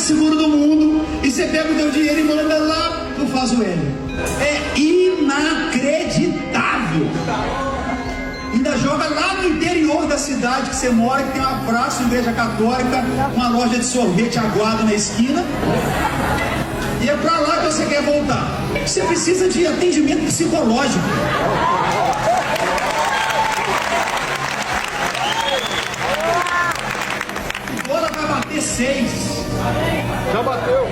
seguro do mundo, e você pega o teu dinheiro e manda lá pro Faz o L. É inacreditável. Ainda joga lá no interior da cidade que você mora, que tem um abraço, igreja católica, uma loja de sorvete aguado na esquina. E é pra lá que você quer voltar. Você precisa de atendimento psicológico. O dólar vai bater 6. Já bateu.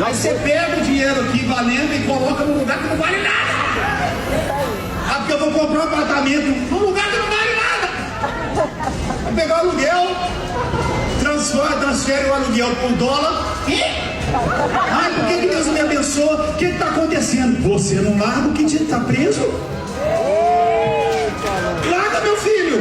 Aí você pega o dinheiro aqui valendo e coloca num lugar que não vale nada. Ah, porque eu vou comprar um apartamento num lugar que não vale nada. Vou pegar o aluguel, transfere o aluguel por dólar e... Ai, por que Deus me abençoa? O que está acontecendo? Você não larga o que está preso? Larga, meu filho!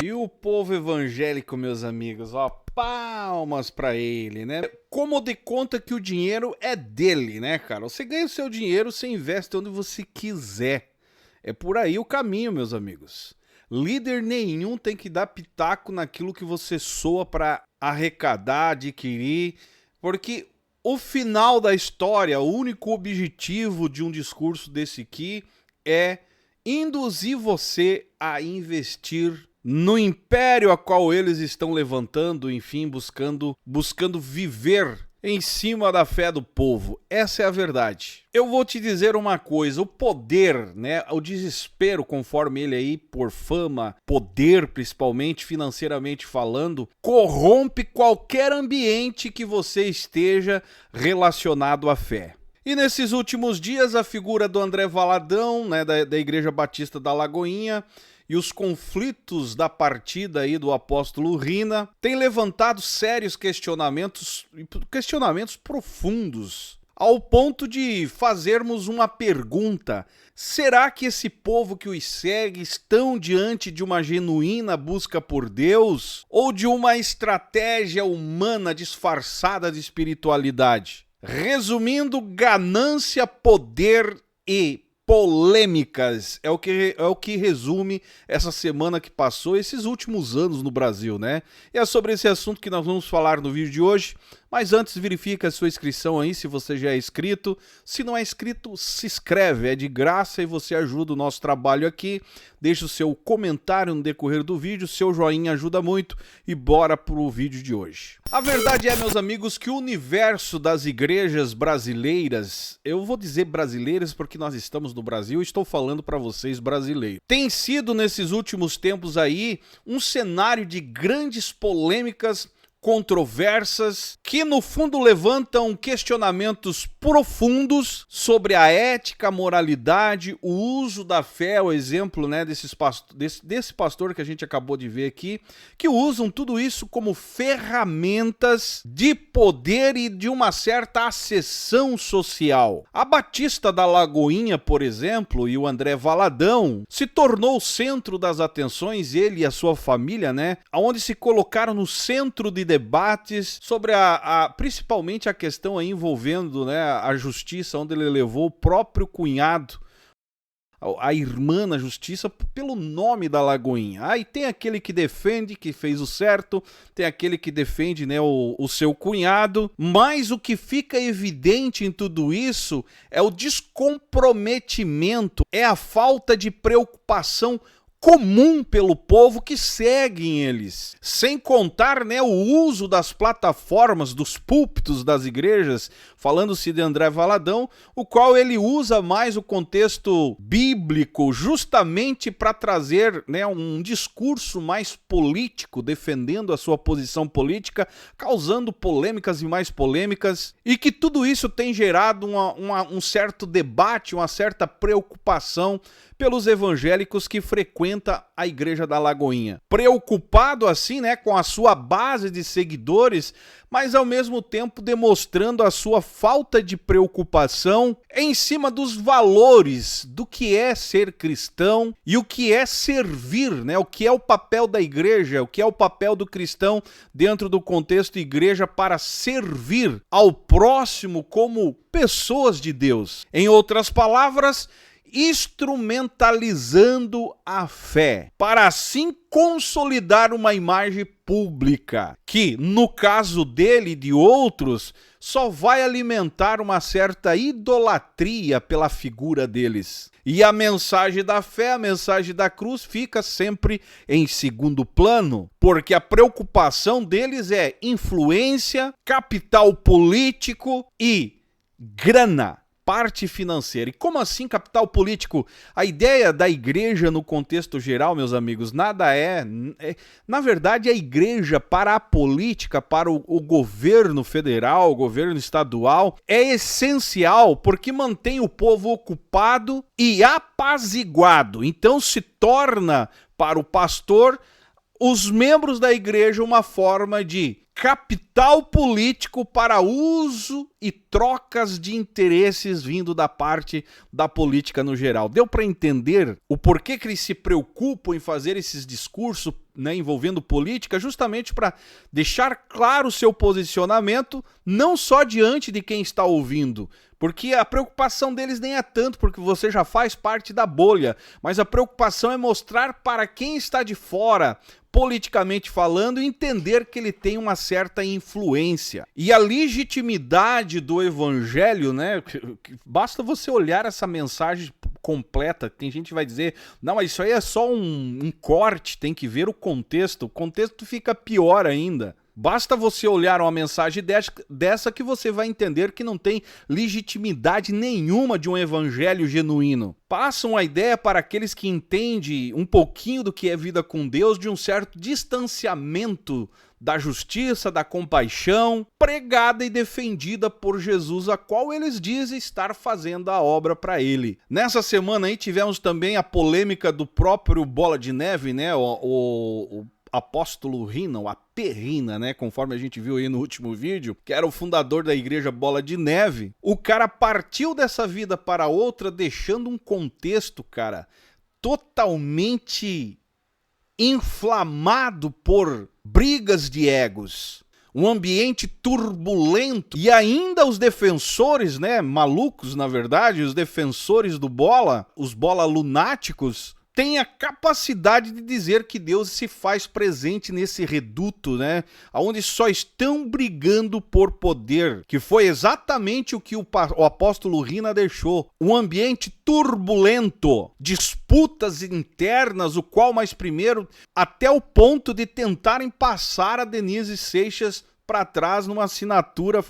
E o povo evangélico, meus amigos, ó, palmas pra ele, né? Como de conta que o dinheiro é dele, né, cara? Você ganha o seu dinheiro, você investe onde você quiser. É por aí o caminho, meus amigos. Líder nenhum tem que dar pitaco naquilo que você soa pra arrecadar, adquirir, porque o final da história, o único objetivo de um discurso desse aqui é induzir você a investir no império a qual eles estão levantando, enfim, buscando viver em cima da fé do povo. Essa é a verdade. Eu vou te dizer uma coisa, o poder, né, o desespero, conforme ele aí, por fama, poder principalmente, financeiramente falando, corrompe qualquer ambiente que você esteja relacionado à fé. E nesses últimos dias, a figura do André Valadão, né, da Igreja Batista da Lagoinha, e os conflitos da partida aí do apóstolo Rina têm levantado sérios questionamentos profundos, ao ponto de fazermos uma pergunta: será que esse povo que os segue estão diante de uma genuína busca por Deus ou de uma estratégia humana disfarçada de espiritualidade? Resumindo, ganância, poder e polêmicas é o que resume essa semana que passou, esses últimos anos no Brasil, né? E é sobre esse assunto que nós vamos falar no vídeo de hoje. Mas antes, verifica a sua inscrição aí, se você já é inscrito. Se não é inscrito, se inscreve, é de graça e você ajuda o nosso trabalho aqui. Deixa o seu comentário no decorrer do vídeo, seu joinha ajuda muito e bora pro vídeo de hoje. A verdade é, meus amigos, que o universo das igrejas brasileiras, eu vou dizer brasileiras porque nós estamos no Brasil e estou falando para vocês brasileiros, tem sido nesses últimos tempos aí um cenário de grandes polêmicas, controversas, que no fundo levantam questionamentos profundos sobre a ética, a moralidade, o uso da fé, o exemplo, né, desse pastor que a gente acabou de ver aqui, que usam tudo isso como ferramentas de poder e de uma certa ascensão social. A Batista da Lagoinha, por exemplo, e o André Valadão se tornou o centro das atenções, ele e a sua família, né, onde se colocaram no centro de debates sobre principalmente a questão aí envolvendo, né, a justiça, onde ele levou o próprio cunhado, a irmã na justiça, pelo nome da Lagoinha. Aí tem aquele que defende que fez o certo, tem aquele que defende, né, o seu cunhado, mas o que fica evidente em tudo isso é o descomprometimento, é a falta de preocupação comum pelo povo que segue eles, sem contar, né, o uso das plataformas, dos púlpitos das igrejas, falando-se de André Valadão, o qual ele usa mais o contexto bíblico justamente para trazer, né, um discurso mais político, defendendo a sua posição política, causando polêmicas e mais polêmicas, e que tudo isso tem gerado um certo debate, uma certa preocupação pelos evangélicos que frequentam a Igreja da Lagoinha. Preocupado assim, né, com a sua base de seguidores, mas ao mesmo tempo demonstrando a sua falta de preocupação em cima dos valores do que é ser cristão e o que é servir, né? O que é o papel da igreja, o que é o papel do cristão dentro do contexto igreja para servir ao próximo como pessoas de Deus. Em outras palavras, instrumentalizando a fé, para assim consolidar uma imagem pública, que, no caso dele e de outros, só vai alimentar uma certa idolatria pela figura deles. E a mensagem da fé, a mensagem da cruz, fica sempre em segundo plano, porque a preocupação deles é influência, capital político e grana. Parte financeira. E como assim capital político? A ideia da igreja no contexto geral, meus amigos, nada na verdade, a igreja para a política, para o governo federal, o governo estadual, é essencial porque mantém o povo ocupado e apaziguado. Então se torna para o pastor, os membros da igreja, uma forma de capital político para uso e trocas de interesses vindo da parte da política no geral. Deu para entender o porquê que eles se preocupam em fazer esses discursos, né, envolvendo política, justamente para deixar claro o seu posicionamento, não só diante de quem está ouvindo, porque a preocupação deles nem é tanto porque você já faz parte da bolha, mas a preocupação é mostrar para quem está de fora, politicamente falando, entender que ele tem uma certa influência. E a legitimidade do evangelho, né? Basta você olhar essa mensagem completa. Tem gente que vai dizer, não, mas isso aí é só um corte, tem que ver o contexto fica pior ainda. Basta você olhar uma mensagem dessa que você vai entender que não tem legitimidade nenhuma de um evangelho genuíno. Passam a ideia para aqueles que entendem um pouquinho do que é vida com Deus, de um certo distanciamento da justiça, da compaixão, pregada e defendida por Jesus, a qual eles dizem estar fazendo a obra para ele. Nessa semana aí tivemos também a polêmica do próprio Bola de Neve, né? O apóstolo Rina, o AP Rina, né, conforme a gente viu aí no último vídeo, que era o fundador da igreja Bola de Neve. O cara partiu dessa vida para outra, deixando um contexto, cara, totalmente inflamado por brigas de egos. Um ambiente turbulento, e ainda os defensores, né, malucos na verdade, os defensores do Bola, os Bola lunáticos, tem a capacidade de dizer que Deus se faz presente nesse reduto, né? Onde só estão brigando por poder, que foi exatamente o que o apóstolo Rina deixou. Um ambiente turbulento, disputas internas, o qual mais primeiro, até o ponto de tentarem passar a Denise Seixas para trás numa assinatura,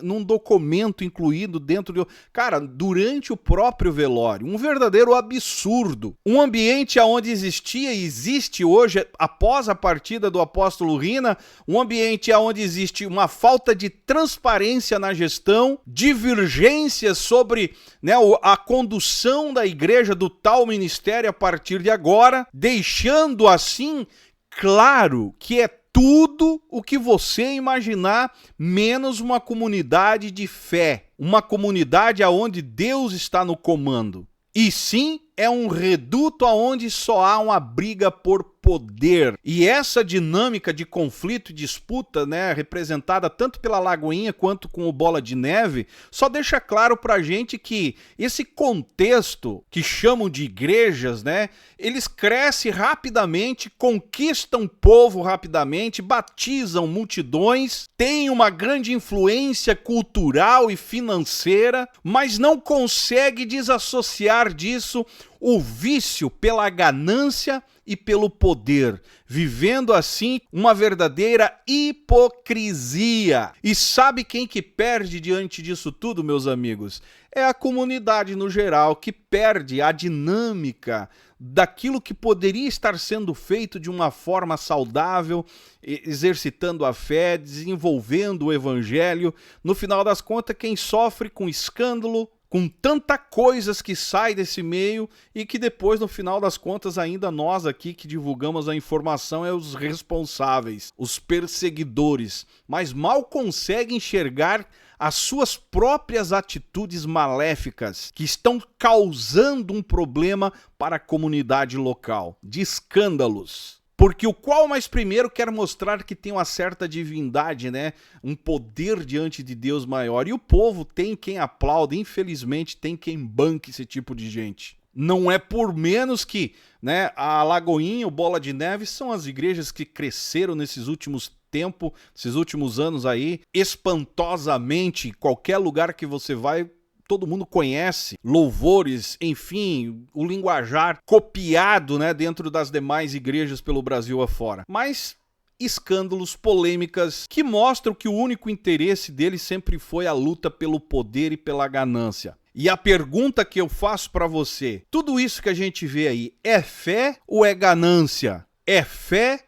num documento incluído dentro de... Cara, durante o próprio velório, um verdadeiro absurdo. Um ambiente onde existia e existe hoje, após a partida do apóstolo Rina, um ambiente onde existe uma falta de transparência na gestão, divergências sobre, né, a condução da igreja do tal ministério a partir de agora, deixando assim claro que é tudo o que você imaginar, menos uma comunidade de fé, uma comunidade onde Deus está no comando. E sim, é um reduto onde só há uma briga por poder. E essa dinâmica de conflito e disputa, né, representada tanto pela Lagoinha quanto com o Bola de Neve, só deixa claro pra gente que esse contexto que chamam de igrejas, né, eles crescem rapidamente, conquistam povo rapidamente, batizam multidões, têm uma grande influência cultural e financeira, mas não consegue desassociar disso o vício pela ganância e pelo poder, vivendo assim uma verdadeira hipocrisia. E sabe quem que perde diante disso tudo, meus amigos? É a comunidade no geral, que perde a dinâmica daquilo que poderia estar sendo feito de uma forma saudável, exercitando a fé, desenvolvendo o evangelho. No final das contas, quem sofre com escândalo, com tanta coisas que sai desse meio e que depois, no final das contas, ainda nós aqui que divulgamos a informação é os responsáveis, os perseguidores, mas mal conseguem enxergar as suas próprias atitudes maléficas que estão causando um problema para a comunidade local, de escândalos. Porque o qual mais primeiro quer mostrar que tem uma certa divindade, né? Um poder diante de Deus maior. E o povo tem quem aplaude, infelizmente tem quem banque esse tipo de gente. Não é por menos que, né, a Lagoinha, o Bola de Neve são as igrejas que cresceram nesses últimos tempos, esses últimos anos aí, espantosamente. Qualquer lugar que você vai, todo mundo conhece, louvores, enfim, o linguajar copiado, né, dentro das demais igrejas pelo Brasil afora. Mas escândalos, polêmicas, que mostram que o único interesse deles sempre foi a luta pelo poder e pela ganância. E a pergunta que eu faço para você, tudo isso que a gente vê aí, é fé ou é ganância? É fé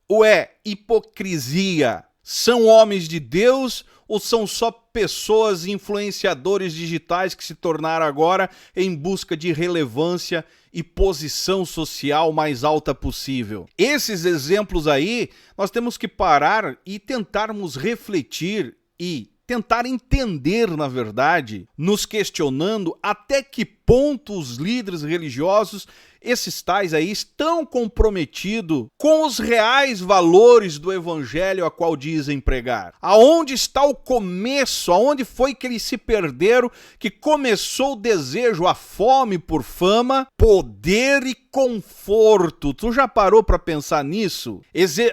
ou é hipocrisia? São homens de Deus ou são só pessoas, influenciadores digitais que se tornaram agora em busca de relevância e posição social mais alta possível? Esses exemplos aí, nós temos que parar e tentarmos refletir e tentar entender, na verdade, nos questionando até que ponto os líderes religiosos, esses tais aí, estão comprometidos com os reais valores do evangelho a qual dizem pregar. Aonde está o começo? Aonde foi que eles se perderam, que começou o desejo, a fome por fama, poder e conforto? Tu já parou para pensar nisso?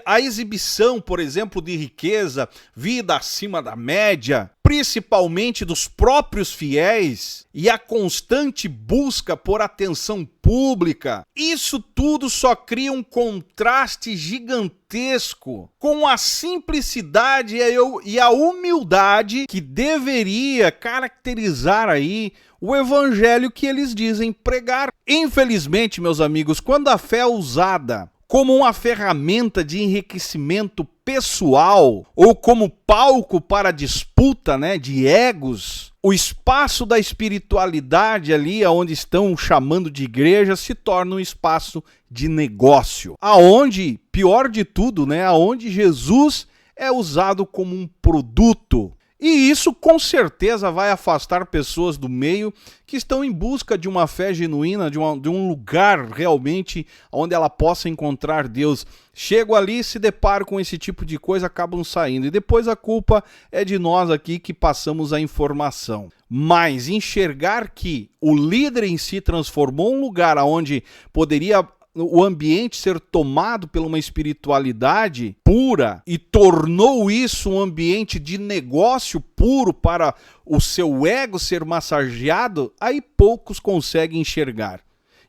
A exibição, por exemplo, de riqueza, vida acima da média, principalmente dos próprios fiéis, e a constante busca por atenção pública, isso tudo só cria um contraste gigantesco com a simplicidade e a humildade que deveria caracterizar aí o evangelho que eles dizem pregar. Infelizmente, meus amigos, quando a fé é usada como uma ferramenta de enriquecimento pessoal ou como palco para disputa, né, de egos, o espaço da espiritualidade ali, onde estão chamando de igreja, se torna um espaço de negócio. Aonde, pior de tudo, né, aonde Jesus é usado como um produto. E isso com certeza vai afastar pessoas do meio que estão em busca de uma fé genuína, de um lugar realmente onde ela possa encontrar Deus. Chegam ali, se deparam com esse tipo de coisa, acabam saindo. E depois a culpa é de nós aqui que passamos a informação. Mas enxergar que o líder em si transformou um lugar onde poderia o ambiente ser tomado por uma espiritualidade pura e tornou isso um ambiente de negócio puro para o seu ego ser massageado, aí poucos conseguem enxergar.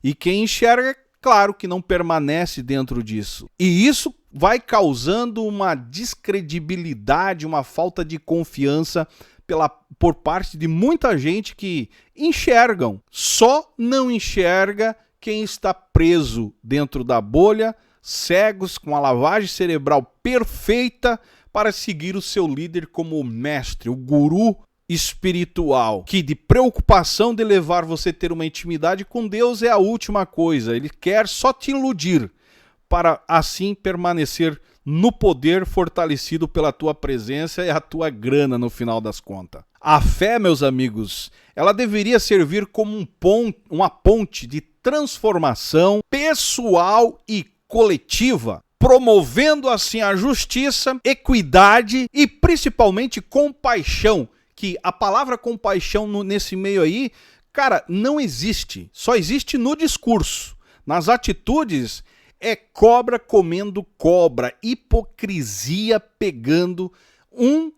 E quem enxerga, claro que não permanece dentro disso. E isso vai causando uma descredibilidade, uma falta de confiança por parte de muita gente que enxergam, só não enxerga quem está preso dentro da bolha, cegos, com a lavagem cerebral perfeita para seguir o seu líder como o mestre, o guru espiritual, que de preocupação de levar você a ter uma intimidade com Deus é a última coisa. Ele quer só te iludir para assim permanecer no poder, fortalecido pela tua presença e a tua grana no final das contas. A fé, meus amigos, ela deveria servir como uma ponte de transformação pessoal e coletiva, promovendo assim a justiça, equidade e principalmente compaixão, que a palavra compaixão nesse meio aí, cara, não existe, só existe no discurso. Nas atitudes é cobra comendo cobra, hipocrisia pegando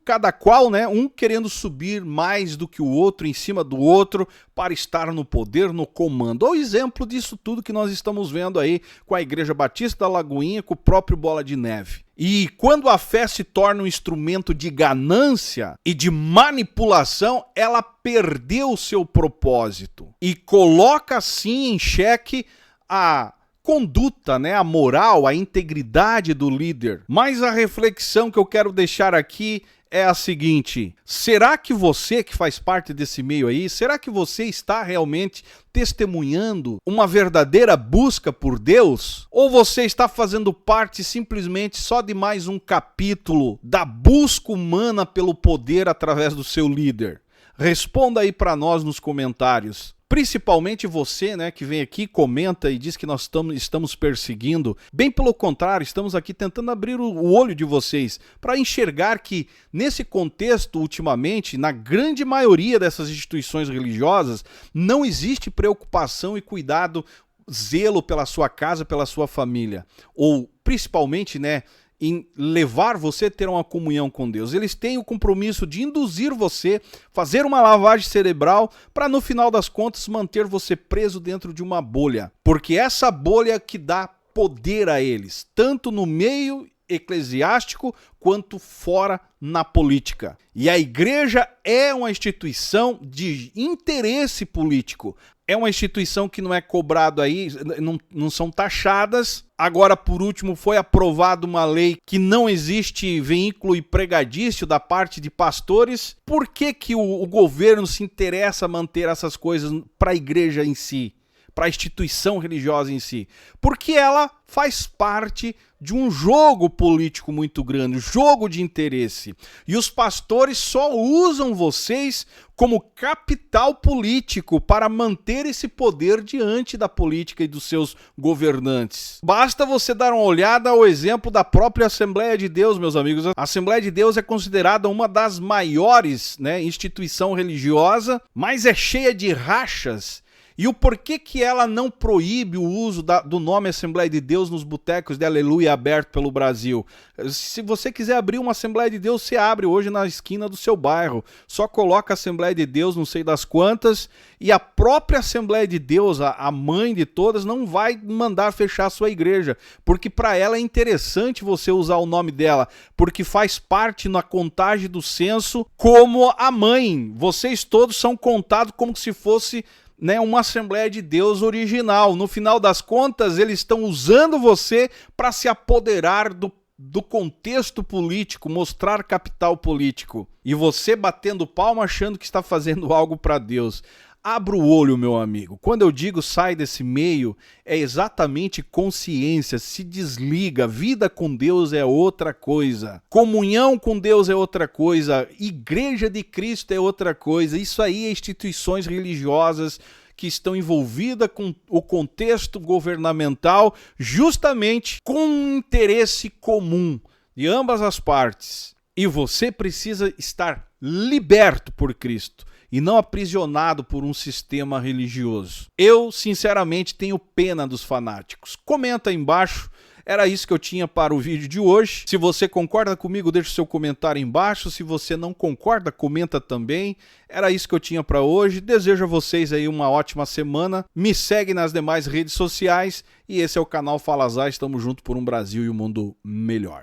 cada qual, né? Um querendo subir mais do que o outro, em cima do outro, para estar no poder, no comando. O exemplo disso tudo que nós estamos vendo aí com a Igreja Batista da Lagoinha, com o próprio Bola de Neve. E quando a fé se torna um instrumento de ganância e de manipulação, ela perdeu o seu propósito e coloca assim em xeque a conduta, né, a moral, a integridade do líder. Mas a reflexão que eu quero deixar aqui é a seguinte: será que você que faz parte desse meio aí, será que você está realmente testemunhando uma verdadeira busca por Deus? Ou você está fazendo parte simplesmente só de mais um capítulo da busca humana pelo poder através do seu líder? Responda aí para nós nos comentários. Principalmente você, né, que vem aqui, comenta e diz que nós estamos perseguindo. Bem pelo contrário, estamos aqui tentando abrir o olho de vocês para enxergar que, nesse contexto, ultimamente, na grande maioria dessas instituições religiosas, não existe preocupação e cuidado, zelo pela sua casa, pela sua família. Ou, principalmente, né, em levar você a ter uma comunhão com Deus. Eles têm o compromisso de induzir você, fazer uma lavagem cerebral para no final das contas manter você preso dentro de uma bolha. Porque essa bolha que dá poder a eles, tanto no meio eclesiástico quanto fora na política. E a igreja é uma instituição de interesse político. É uma instituição que não é cobrado aí, não são taxadas. Agora, por último, foi aprovada uma lei que não existe veículo empregadício da parte de pastores. Por que o governo se interessa a manter essas coisas para a igreja em si? Para a instituição religiosa em si? Porque ela faz parte de um jogo político muito grande, jogo de interesse. E os pastores só usam vocês como capital político para manter esse poder diante da política e dos seus governantes. Basta você dar uma olhada ao exemplo da própria Assembleia de Deus, meus amigos. A Assembleia de Deus é considerada uma das maiores, né, instituição religiosa, mas é cheia de rachas. E o porquê que ela não proíbe o uso do nome Assembleia de Deus nos botecos de Aleluia aberto pelo Brasil? Se você quiser abrir uma Assembleia de Deus, você abre hoje na esquina do seu bairro. Só coloca Assembleia de Deus, não sei das quantas, e a própria Assembleia de Deus, a mãe de todas, não vai mandar fechar a sua igreja, porque para ela é interessante você usar o nome dela, porque faz parte na contagem do censo como a mãe. Vocês todos são contados como se fosse, né, uma Assembleia de Deus original. No final das contas, eles estão usando você para se apoderar do contexto político, mostrar capital político. E você batendo palma achando que está fazendo algo para Deus. Abra o olho, meu amigo. Quando eu digo sai desse meio, é exatamente consciência, se desliga. Vida com Deus é outra coisa. Comunhão com Deus é outra coisa. Igreja de Cristo é outra coisa. Isso aí é instituições religiosas que estão envolvidas com o contexto governamental, justamente com um interesse comum de ambas as partes. E você precisa estar liberto por Cristo e não aprisionado por um sistema religioso. Eu, sinceramente, tenho pena dos fanáticos. Comenta aí embaixo. Era isso que eu tinha para o vídeo de hoje. Se você concorda comigo, deixa o seu comentário aí embaixo. Se você não concorda, comenta também. Era isso que eu tinha para hoje. Desejo a vocês aí uma ótima semana. Me segue nas demais redes sociais. E esse é o canal Fala Zay. Estamos juntos por um Brasil e um mundo melhor.